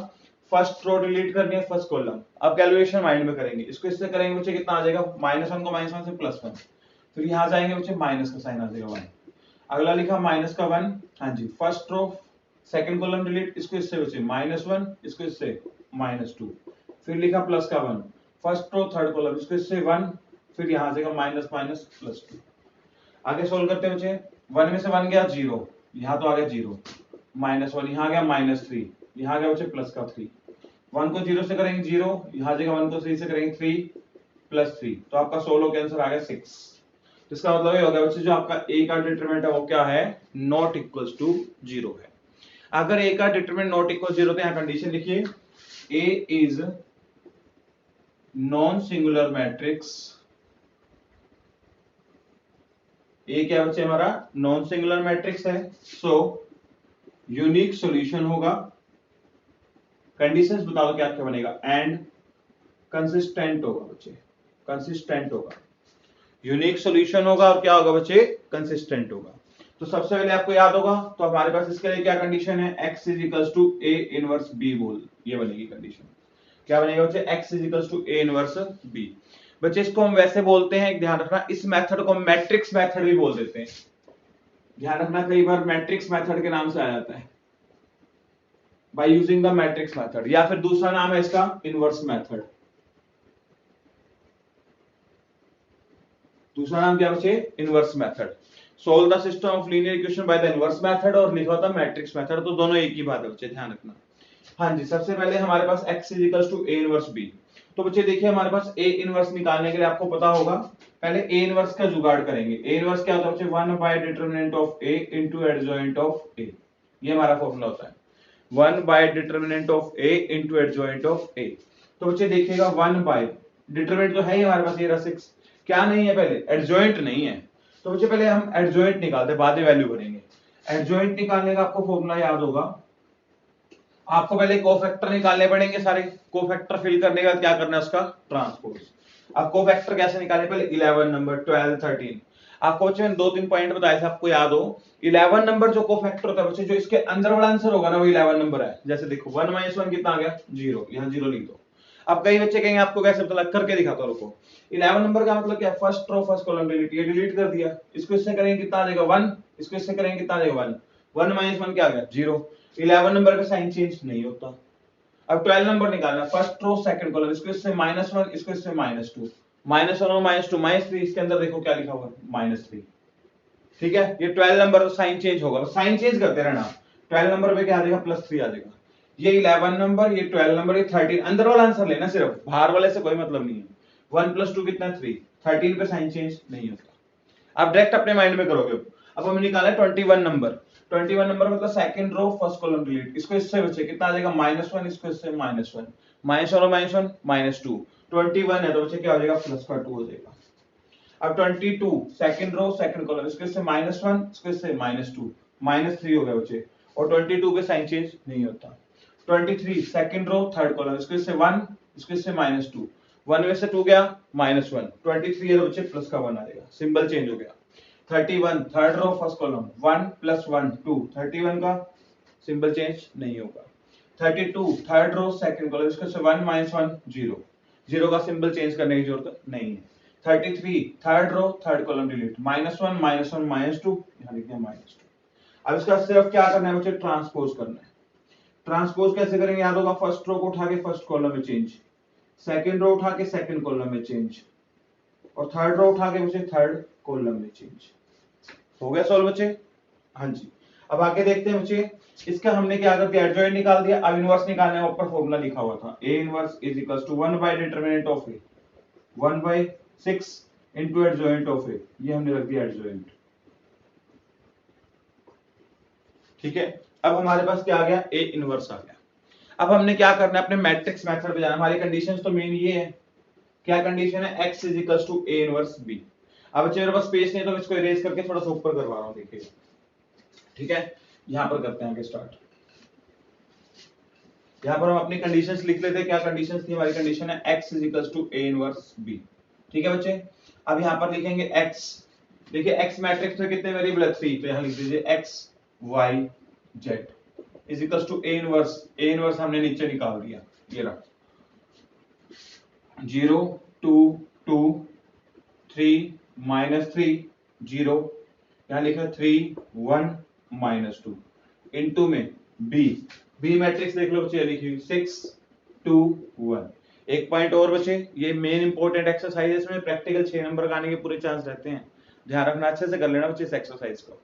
फर्स्ट रो डिलीट करनी है, फर्स्ट कॉलम। अब कैलकुलेशन माइंड में करेंगे, इसको इससे करेंगे बच्चे कितना आ जाएगा? -1 को -1 से +1, फिर यहाँ जाएंगे बच्चे माइनस का साइन आ जाएगा 1। अगला लिखा माइनस का 1, हाँ जी, first row second column delete, इसको इससे बच्चे -1, इसको इससे -2, फिर लिखा प्लस का 1, फर्स्ट रो थर्ड कॉलम, इसको इससे 1, फिर यहाँ आ जाएगा माइनस माइनस +2। आगे सोल्व करते हैं बच्चे, 1 में से 1 गया 0, यहाँ तो आ गया 0, -1, यहाँ गया -3, यहाँ गया बच्चे प्लस का 3, 1 को 0 से करेंगे 0, यहाँ जाएगा 1 को 3 से करेंगे 3 + 3, तो आपका सोल्व होकर आंसर आ गया 6। इसका मतलब ये हो गया बच्चे जो आपका A का डिटरमिनेंट है वो क्या है? नॉट इक्वल्स टू 0 है। अगर A का डिटरमिनेंट नॉट इक्वल 0 तो यहाँ कंडीशन लिखिए, A is non singular matrix. A क्या बच्चे हमारा? नॉन सिंगुलर मैट्रिक्स है। सो यूनिक सॉल्यूशन होगा। कंडीशंस बता दो क्या क्या बनेगा? एंड कंसिस्टेंट होगा बच्चे, कंसिस्टेंट होगा। यूनिक सॉल्यूशन होगा और क्या होगा बच्चे? कंसिस्टेंट होगा। तो सबसे पहले आपको याद होगा, तो हमारे पास इसके लिए क्या कंडीशन है? x = A इनवर्स B बोल, ये बनेगी कंडीशन। क्या बनेगा बच्चे? x = A inverse B। बच्चे इसको हम वैसे बोलते हैं, ध्यान रखना, इस मेथड को मैट्रिक्स मेथड भी बोल देते हैं। ध्यान रखना, कई बार मैट्रिक्स मेथड के नाम से आ जाता है, by using the matrix method, या फिर दूसरा नाम है इसका इनवर्स मेथड। दूसरा नाम क्या बच्चे? Inverse method. Solve the system of linear equation by the inverse method, और लिखा होता है मैट्रिक्स मेथड, तो दोनों एक ही बात है बच्चे, ध्यान रखना। हाँ जी, सबसे पहले हमारे पास x = A इनवर्स B। तो बच्चे देखिए हमारे पास A इनवर्स निकालने के लिए आपको पता होगा, पहले A इनवर्स का जुगाड़ करेंगे। A इनवर्स क्या होता है बच्चे? Determinant of A into adjoint of A, ये हमारा फॉर्मूला होता है, determinant of A into adjoint of A। तो बच्चे देखिएगा 1 डिटरमिनेंट तो है ही हमारे पास, ये रहा 6, क्या नहीं है पहले? एडजॉइंट नहीं है। तो बच्चे पहले हम एडजॉइंट निकालते हैं, बाद में वैल्यू करेंगे। एडजॉइंट निकालने का आपको फॉर्मूला याद होगा, आपको पहले कोफैक्टर निकालने पड़ेंगे सारे। कोफैक्टर फिल करने के बाद क्या करना है? उसका ट्रांसपोज। अब कोफैक्टर कैसे निकालें? पहले 11 नंबर, 12 13। आपको बच्चे मैंने 2-3 पॉइंट बताए थे, आपको याद हो। 11 नंबर जो कोफैक्टर होता है बच्चे, जो इसके अंदर वाला आंसर होगा ना वो 11 नंबर है। जैसे देखो 1 - 1 कितना आ गया? 0, यहाँ 0 लिख दो। अब कई बच्चे कहेंगे आपको कैसे पता लगा, करके दिखाता हूं, रुको। 11 नंबर का मतलब क्या? First row first column delete, ये डिलीट कर दिया, इसको इससे करेंगे कितना आ जाएगा? 1, इसको इससे करेंगे कितना आ जाएगा? 1, 1 - 1 क्या आ गया? 0। 11 नंबर का साइन चेंज नहीं होता। अब 12 नंबर निकालना, फर्स्ट रो सेकंड कॉलम, इसको इससे -1, इसको इससे -2, -1 और -2 -3, इसके अंदर देखो क्या लिखा हुआ है? -3। ठीक है, ये 12 नंबर तो साइन चेंज होगा, साइन चेंज करते रहना। 12 नंबर पे क्या आ जाएगा? +3 आ जाएगा। ये 11 नंबर, ये 12 नंबर, ये 13, अंदर वाला आंसर लेना, सिर्फ बाहर वाले से कोई मतलब नहीं है। 1 + 2 कितना? 3, 13 पे साइन चेंज नहीं होता। आप डायरेक्ट अपने माइंड में करोगे। अब हमें निकाला है 21 नंबर। 21 नंबर मतलब second row first column delete, इसको इससे बचे कितना आ जाएगा? -1, इसको इससे -1, -1 और -1 -2, 21 है तो बच्चे क्या हो जाएगा? +2 हो जाएगा। अब 22 सेकंड रो सेकंड कॉलम, इसको इससे -1, इसको इससे -2, -3 हो गया बच्चे, और 22 पे साइन चेंज नहीं होता। 23 सेकंड रो थर्ड कॉलम, इसको इससे 1, इसको इससे -2, 1 में से 2 गया -1, 23 है तो बच्चे प्लस का 1 आ जाएगा, सिंबल चेंज हो गया। 31 थर्ड रो फर्स्ट कॉलम, 1 + 1 2, 31 का सिंबल चेंज नहीं होगा। 32 थर्ड रो सेकंड कॉलम, इसको से 1 - 1 0, 0 का सिंबल चेंज करने की जरूरत नहीं है। 33 third row third column delete, -1 -1 -2, यहाँ लिख दिया -2। अब इसका सिर्फ क्या करना है बच्चे, ट्रांसपोज करना है। ट्रांसपोज कैसे करेंगे, याद होगा फर्स्ट रो को उठा के फर्स्ट कॉलम में चेंज, सेकंड रो उठा के सेकंड कॉलम में चेंज, और थर्ड रो उठा के बच्चे थर्ड कॉलम में चेंज। हो गया सॉल्व बच्चे? हाँ जी। अब आगे देखते हैं बच्चे, इसका हमने क्या कर दिया, एडजॉइंट निकाल दिया। अब इनवर्स निकालने का ऊपर फॉर्मूला लिखा हुआ था, a inverse is equals to 1 by determinant of a 1/6 into adjoint of a, ये हमने रख दिया एडजॉइंट। ठीक है, अब हमारे पास क्या आ गया, a इनवर्स आ गया। अब हमने क्या करना है, अपने मैट्रिक्स मेथड पे जाना। हमारी कंडीशंस तो मेन ये है, क्या कंडीशन है, x is equals to a inverse b। अब बच्चे मेरे पास स्पेस नहीं है तो मैं इसको इरेज करके थोड़ा सा ऊपर करवा रहा हूं, देखिए। ठीक है, यहां पर करते हैं आगे स्टार्ट। यहां पर हम अपनी कंडीशंस लिख लेते हैं। क्या कंडीशंस थी हमारी, कंडीशन है x is equals to a inverse b। ठीक है बच्चे, अब यहां पर लिखेंगे x, देखिए x मैट्रिक्स में कितने वेरिएबल है, 3, तो यहां लिख दीजिए x y z is equals to a inverse. a inverse हमने नीचे निकाल दिया, ये रहा 0 2 2 3 -3 0, यहां लिखा 3 1 -2 इनटू में b मैट्रिक्स देख लो बच्चे, लिखी हुई 6 2 1। एक पॉइंट और बचे, ये मेन इंपॉर्टेंट एक्सरसाइज है, इसमें प्रैक्टिकल 6 नंबर का आने के पूरे चांस रहते हैं। ध्यान रखना, अच्छे से कर लेना बच्चे इस एक्सरसाइज को।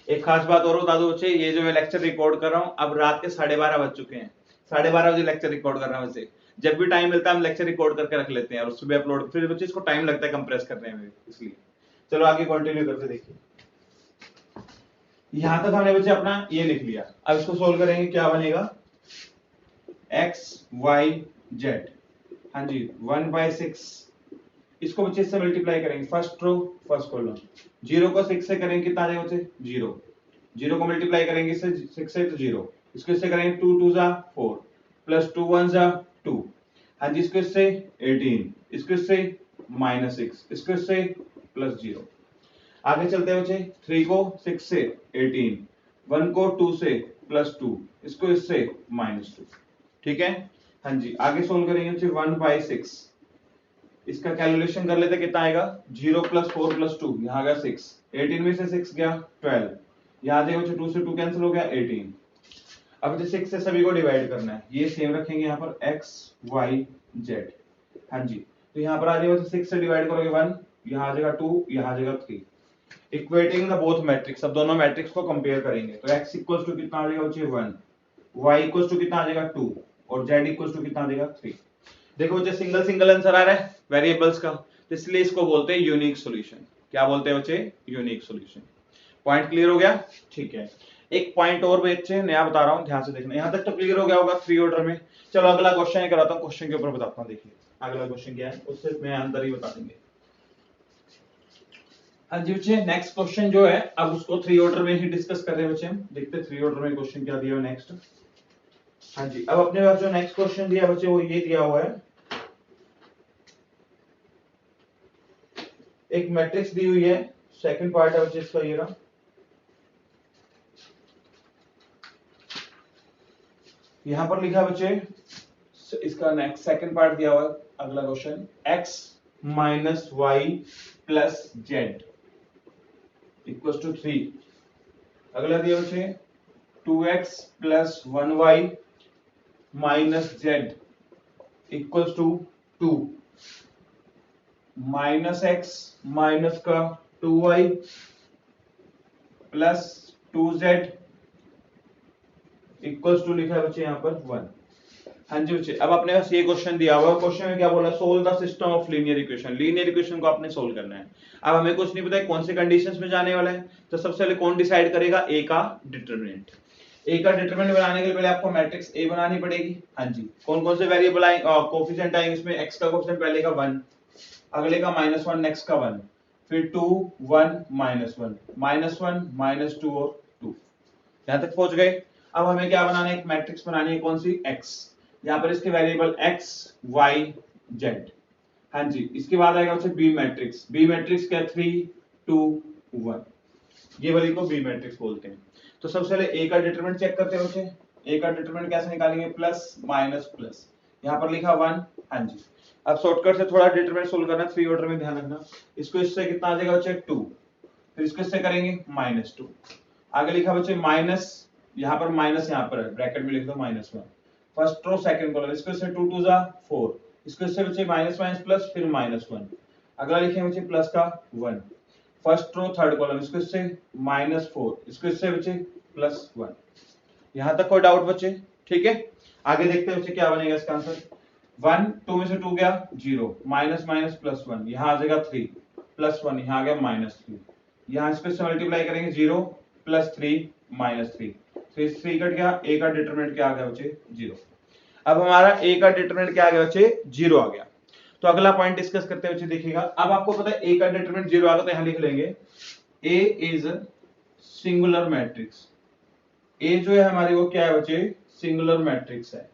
एक खास बात और बता दो बच्चे, ये जो मैं लेक्चर रिकॉर्ड कर रहा हूँ, अब रात के 12:30 बज चुके हैं, 12:30 बजे लेक्चर रिकॉर्ड कर रहा हूँ। वैसे जब भी टाइम मिलता है हम लेक्चर रिकॉर्ड करके रख लेते हैं और सुबह अपलोड, फिर बच्चे इसको टाइम लगता है कंप्रेस करने में, इसलिए। चलो आगे कंटिन्यू करते, देखिए यहां तक हमने बच्चे अपना ये लिख लिया। अब इसको सोल्व करेंगे, क्या बनेगा, x y z, हाँ जी 1/6, इसको बच्चे इससे मल्टीप्लाई करेंगे, फर्स्ट रो फर्स्ट कॉलम, 0 को 6 से करेंगे कितना आ जाएगा बच्चे, 0, 0 को मल्टीप्लाई करेंगे इससे 6 से तो 0, इसको इससे करेंगे 2 2 जा 4 प्लस 2 1 जा 2, हाँ जी इसको इससे 18, इसको इससे -6, इसको इससे +0। आगे चलते हैं बच्चे, 3 को 6 से 18, 1 को 2 से +2, इसको इससे -2। ठीक है, हाँ जी आगे सोल्व करेंगे बच्चे 1/6, इसका कैलकुलेशन कर लेते कितना आएगा, 0 + 4 + 2, यहाँ आ गया 6, 18 में से 6 गया 12, यहाँ आ जाएगा बच्चे 2 से 2 कैंसिल हो गया 18। अब बच्चे 6 से सभी को डिवाइड करना है, ये सेम रखेंगे यहाँ पर x y z, हाँ जी तो यहाँ पर आ जाएगा 6 से डिवाइड करोगे 1, यहाँ आ जाएगा 2, यहाँ आ जाएगा 3। इक्वेटिंग द बोथ मैट्रिक्स, अब दोनों मैट्रिक्स को कंपेयर करेंगे, तो x इक्वल्स टू कितना आ जाएगा बच्चे 1, y इक्वल्स टू कितना आ जाएगा 2, और z इक्वल्स टू कितना आ जाएगा 3। देखो बच्चे सिंगल सिंगल आंसर आ रहा है वेरिएबल्स का, तो इसलिए इसको बोलते हैं यूनिक सॉल्यूशन। क्या बोलते हैं बच्चे, यूनिक सॉल्यूशन। पॉइंट क्लियर हो गया? ठीक है, एक पॉइंट और बच्चे नया बता रहा हूं, ध्यान से देखना, यहां तक तो क्लियर हो गया होगा 3 ऑर्डर में। चलो अगला क्वेश्चन ही कराता हूं, क्वेश्चन के ऊपर बताता हूं। देखिए अगला क्वेश्चन क्या है, उससे मैं अंदर ही बता देंगे। हाँ जी बच्चे, नेक्स्ट क्वेश्चन जो है, अब उसको 3 ऑर्डर में ही डिस्कस कर रहे हैं बच्चे हम। देखते हैं 3 ऑर्डर में क्वेश्चन क्या दिया हुआ नेक्स्ट। हाँ जी, अब अपने पास जो नेक्स्ट क्वेश्चन दिया बच्चे वो ये दिया हुआ है, एक मैट्रिक्स दी हुई है, सेकंड पार्ट है बच्चे इसका ये रहा, यहां पर लिखा बच्चे, इसका नेक्स्ट सेकंड पार्ट दिया हुआ है। अगला question, x minus Y plus Z equals to 3। अगला दिया बच्चे 2x plus 1y minus Z equals to 2, minus x minus का 2y plus 2z equals to लिखा है बच्चे यहाँ पर 1। हाँ जी बच्चे, अब अपने पास ये क्वेश्चन दिया हुआ है, क्वेश्चन में क्या बोला, solve the system of linear equation. Linear equation को आपने सोल्व करना है। अब हमें कुछ नहीं पता है कौन से कंडीशंस में जाने वाला है, तो सबसे पहले कौन डिसाइड करेगा, ए का डिटरमिनेंट। ए का डिटरमिनेंट बनाने के लिए पहले आपको मैट्रिक्स ए बनानी पड़ेगी। हाँ जी, कौन कौन से वेरिएबल आएंगे, कोफिशिएंट आएंगे इसमें, x का कोफिशिएंट पहले का 1, अगले का -1, नेक्स्ट का 1, फिर 2 1 -1 -1 -2 और 2। यहां तक पहुंच गए। अब हमें क्या बनाना है, एक मैट्रिक्स बनानी है, कौन सी, x, यहाँ पर इसके वेरिएबल x y z। हाँ जी, इसके बाद आएगा बच्चे बी मैट्रिक्स। बी मैट्रिक्स क्या, 3 2 1, ये वाली को बी मैट्रिक्स बोलते हैं। तो सबसे पहले ए का डिटरमिनेंट चेक करते हैं बच्चे। ए का डिटरमिनेंट कैसे निकालेंगे, प्लस माइनस प्लस, यहाँ पर लिखा 1, हाँ जी अब शॉर्टकट से थोड़ा डिटरमिनेंट सोल्व करना, 3 ऑर्डर में ध्यान रखना। इसको इससे कितना आ जाएगा बच्चे 2, फिर इसको इससे करेंगे -2, आगे लिखा बच्चे माइनस, यहाँ पर माइनस यहाँ पर है, ब्रैकेट में लिख दो -1, फर्स्ट रो सेकंड कॉलम, इसको इससे 2 2 जा 4, इसको इससे बच्चे माइनस माइनस प्लस फिर -1, अगला लिखेंगे बच्चे प्लस का 1, फर्स्ट रो थर्ड कॉलम, इसको इससे -4, इसको इससे बच्चे +1। यहां तक कोई डाउट बच्चे? ठीक है, आगे देखते हैं बच्चे क्या बनेगा इसका आंसर। 1 2 में से 2 गया 0, माइनस माइनस +1, यहां आ जाएगा 3, +1 यहां आ गया -3, यहां इसको इससे मल्टीप्लाई करेंगे 0 +3 -3, 3 कट गया, a का डिटरमिनेंट क्या आ गया बच्चे 0। अब हमारा a का डिटरमिनेंट क्या आ गया बच्चे 0 आ गया। तो अगला पॉइंट डिस्कस करते हैं बच्चे, देखिएगा अब आपको पता है a का डिटरमिनेंट 0 आ गया, तो यहां लिख लेंगे a is singular matrix. a जो है हमारी वो क्या है बच्चे सिंगुलर मैट्रिक्स है।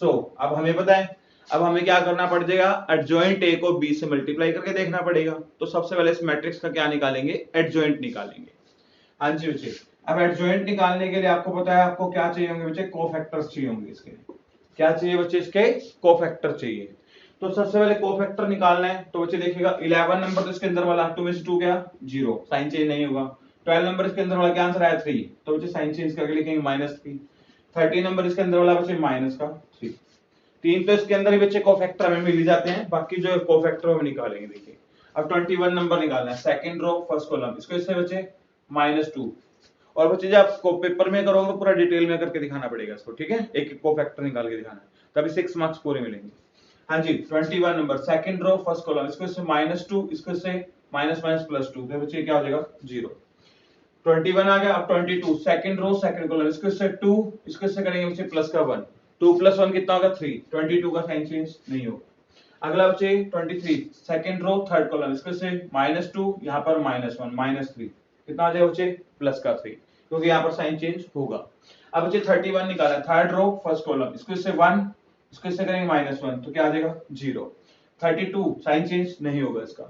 सो अब हमें पता है, अब हमें क्या करना पड़ जाएगा, एडजॉइंट a को b से मल्टीप्लाई करके देखना पड़ेगा। तो सबसे पहले इस मैट्रिक्स का क्या निकालेंगे, एडजॉइंट निकालेंगे। हाँ जी बच्चे, अब एडजॉइंट निकालने के लिए आपको पता है आपको क्या चाहिए होंगे बच्चे, कोफैक्टर्स चाहिए होंगे। इसके क्या चाहिए बच्चे, इसके कोफैक्टर चाहिए। तो सबसे पहले कोफैक्टर निकालना है, तो बच्चे देखिएगा 11 नंबर तो इसके अंदर वाला 2 में से 2 गया 0, साइन चेंज नहीं होगा। 12 नंबर इसके अंदर वाला क्या आंसर आया 3, तो बच्चे साइन चेंज करके लिखेंगे -3। 13 नंबर इसके अंदर वाला बच्चे -3। 3 तो इसके अंदर ही बच्चे कोफैक्टर हमें मिल जाते हैं, बाकी जो कोफैक्टर हम निकालेंगे। देखिए अब 21 नंबर निकालना है, सेकंड रो फर्स्ट कॉलम, इसको इससे बच्चे -2। और बच्चे जब आपको पेपर में करोगे तो पूरा डिटेल में करके दिखाना पड़ेगा इसको, ठीक है, एक एक कोफैक्टर निकाल के दिखाना है, तभी 6 मार्क्स पूरे मिलेंगे। हाँ जी 21 number second row first column, इसको इससे -2, इसको इससे -2, तो बच्चे क्या हो जाएगा 0। 21 आ गया। अब 22 सेकंड रो सेकंड कॉलम, इसको इससे 2, इसको इससे करेंगे बच्चे प्लस का 1, 2 + 1 कितना होगा 3, 22 का साइन चेंज नहीं होगा। अगला बच्चे 23 सेकंड रो थर्ड कॉलम, इसको इससे -2, यहाँ पर -1 -3, कितना आ जाएगा बच्चे प्लस का 3, क्योंकि यहाँ पर साइन चेंज होगा। अब बच्चे 31 निकाला, थर्ड रो फर्स्ट कॉलम, इसको इससे 1, इसको इससे करेंगे -1, तो क्या आ जाएगा 0। 32 साइन चेंज नहीं होगा इसका।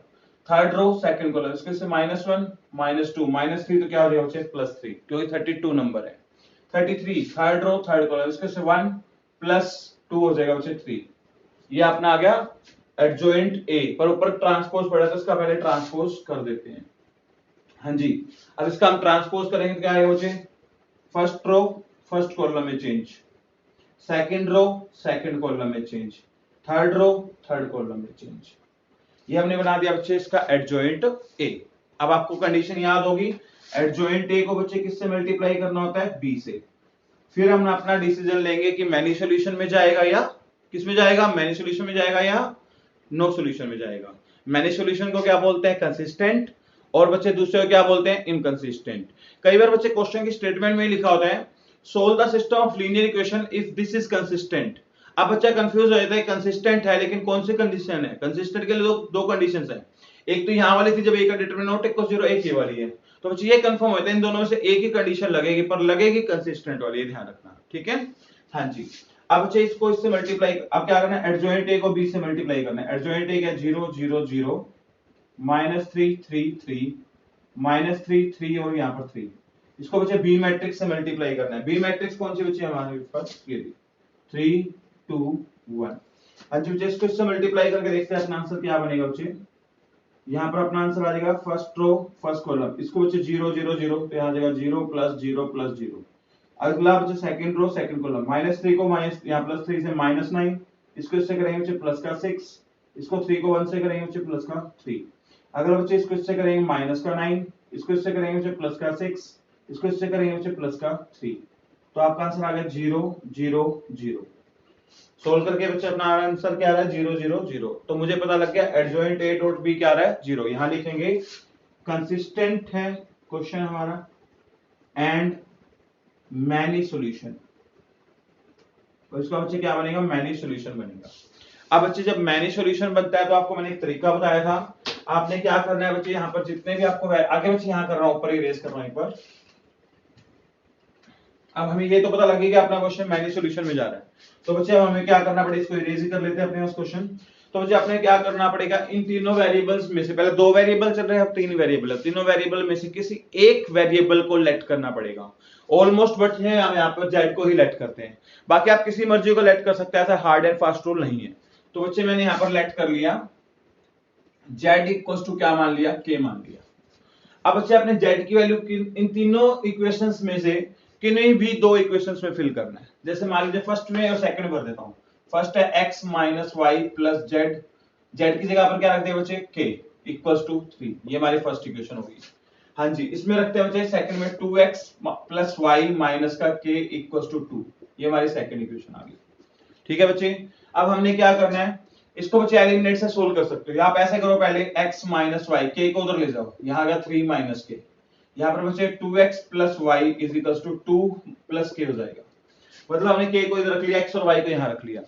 थर्ड रो सेकंड कॉलम, इसको इससे -1 -2 -3, तो क्या हो जाएगा बच्चे +3, क्योंकि 32 नंबर है। 33 थर्ड रो थर्ड कॉलम, इसको इससे 1 +2 हो जाएगा बच्चे 3। ये अपना आ गया एडजॉइंट a, पर ऊपर ट्रांसपोज पड़ा था, इसका पहले ट्रांसपोज कर देते हैं। हाँ जी, अब इसका हम ट्रांसपोज करेंगे तो क्या आएगा बच्चे, फर्स्ट रो फर्स्ट कॉलम में change, second row second column में change, third row third column में चेंज। ये हमने बना दिया बच्चे इसका एडजॉइंट a। अब आपको कंडीशन याद होगी, एडजॉइंट a को बच्चे किससे मल्टीप्लाई करना होता है, b से। फिर हम अपना डिसीजन लेंगे कि मैनी सॉल्यूशन में जाएगा या किस में जाएगा, मैनी सॉल्यूशन में जाएगा या नो सॉल्यूशन में जाएगा। मैनी सॉल्यूशन को क्या बोलते हैं, कंसिस्टेंट, और बच्चे दूसरे को क्या बोलते हैं, इनकंसिस्टेंट। कई बार बच्चे क्वेश्चन की स्टेटमेंट में लिखा होता है solve the system of linear equation if this is consistent. अब बच्चा कंफ्यूज हो जाता है, कंसिस्टेंट है लेकिन कौन सी कंडीशन है। कंसिस्टेंट के लिए दो कंडीशंस है, एक तो यहाँ वाली थी जब a का डिटरमिनेंट नॉट इक्वल 0, एक ये वाली है। तो बच्चे ये कंफर्म होता है इन दोनों में से एक ही कंडीशन लगेगी, पर लगेगी कंसिस्टेंट वाली, ये ध्यान रखना, ठीक है। हाँ जी, अब बच्चे इसको इससे मल्टीप्लाई, अब क्या करना है, एडजॉइंट a को b से मल्टीप्लाई करना है। एडजॉइंट a क्या 0 0 0 -3 3 3 -3 3 और यहाँ पर 3, इसको बच्चे बी मैट्रिक्स से मल्टीप्लाई करना है। बी मैट्रिक्स कौन सी बच्चे हमारे पास, ये 3 2 1। अच्छा बच्चे इसको इससे मल्टीप्लाई करके देखते हैं अपना आंसर क्या बनेगा बच्चे। यहाँ पर अपना आंसर आ जाएगा फर्स्ट रो फर्स्ट कॉलम, इसको बच्चे 0 0 0, तो यहाँ आ जाएगा 0 + 0 + 0। अगला बच्चे सेकंड रो सेकंड कॉलम, -3 को माइनस यहाँ +3 से -9, इसको इससे करेंगे बच्चे प्लस का 6, इसको 3 को 1 से करेंगे बच्चे प्लस का 3। अगला बच्चे इसको इससे करेंगे -9, इसको इससे करेंगे बच्चे प्लस का 6, इसको इससे करेंगे बच्चे प्लस का 3। तो आपका आंसर आ गया 0 0 0। सोल्व करके बच्चे अपना आंसर क्या आ रहा है 0 0 0। तो मुझे पता लग गया एडजॉइंट a डॉट b क्या आ रहा है 0। यहां लिखेंगे कंसिस्टेंट है क्वेश्चन हमारा एंड मैनी सॉल्यूशन, तो इसका बच्चे क्या बनेगा, मैनी सॉल्यूशन बनेगा। अब बच्चे जब मैनी सॉल्यूशन बनता है तो आपको मैंने एक तरीका बताया था, आपने क्या करना है बच्चे, यहाँ पर जितने भी आपको आगे बच्चे यहाँ कर रहा हूं, ऊपर ही रेज कर रहा हूं एक बार। अब हमें ये तो पता लगे कि अपना क्वेश्चन मैनी सॉल्यूशन में जा रहा है, तो बच्चे अब हमें क्या करना पड़ेगा, इसको इरेज ही कर लेते हैं अपने उस क्वेश्चन। तो बच्चे अपने क्या करना पड़ेगा, इन तीनों वेरिएबल्स में से, पहले 2 वेरिएबल चल रहे हैं, अब 3 वेरिएबल है, तीनों वेरिएबल में से किसी एक वेरिएबल को लेट करना पड़ेगा। ऑलमोस्ट बट है हम यहाँ पर जेड को ही लेट करते हैं, बाकी आप किसी मर्जी को लेट कर सकते हैं, ऐसा हार्ड एंड फास्ट रूल नहीं है। तो बच्चे मैंने यहाँ पर लेट कर लिया z इक्वल टू क्या मान लिया, k मान लिया। अब बच्चे आपने z की वैल्यू इन तीनों इक्वेशंस में से किन्हीं भी दो इक्वेशंस में फिल करना है। जैसे मान लीजिए फर्स्ट में और सेकंड में भर देता हूं। फर्स्ट है x minus Y plus Z, Z की जगह पर क्या रख दिया बच्चे, k इक्वल टू 3, ये हमारी फर्स्ट इक्वेशन होगी। हाँ जी, इसमें रखते हैं बच्चे सेकंड में 2x प्लस वाई माइनस का k इक्वल टू 2, ये हमारी सेकंड इक्वेशन आ गई। ठीक है बच्चे, अब हमने क्या करना है, इसको बच्चे एलिमिनेट से सोल्व कर सकते हो। आप ऐसे करो, पहले x माइनस वाई, k को उधर ले जाओ, यहाँ आ गया 3 माइनस k, यहाँ पर बच्चे 2x plus Y is equal to 2 plus k हो जाएगा। मतलब हमने k को इधर रख लिया, x और y को यहाँ रख लिया।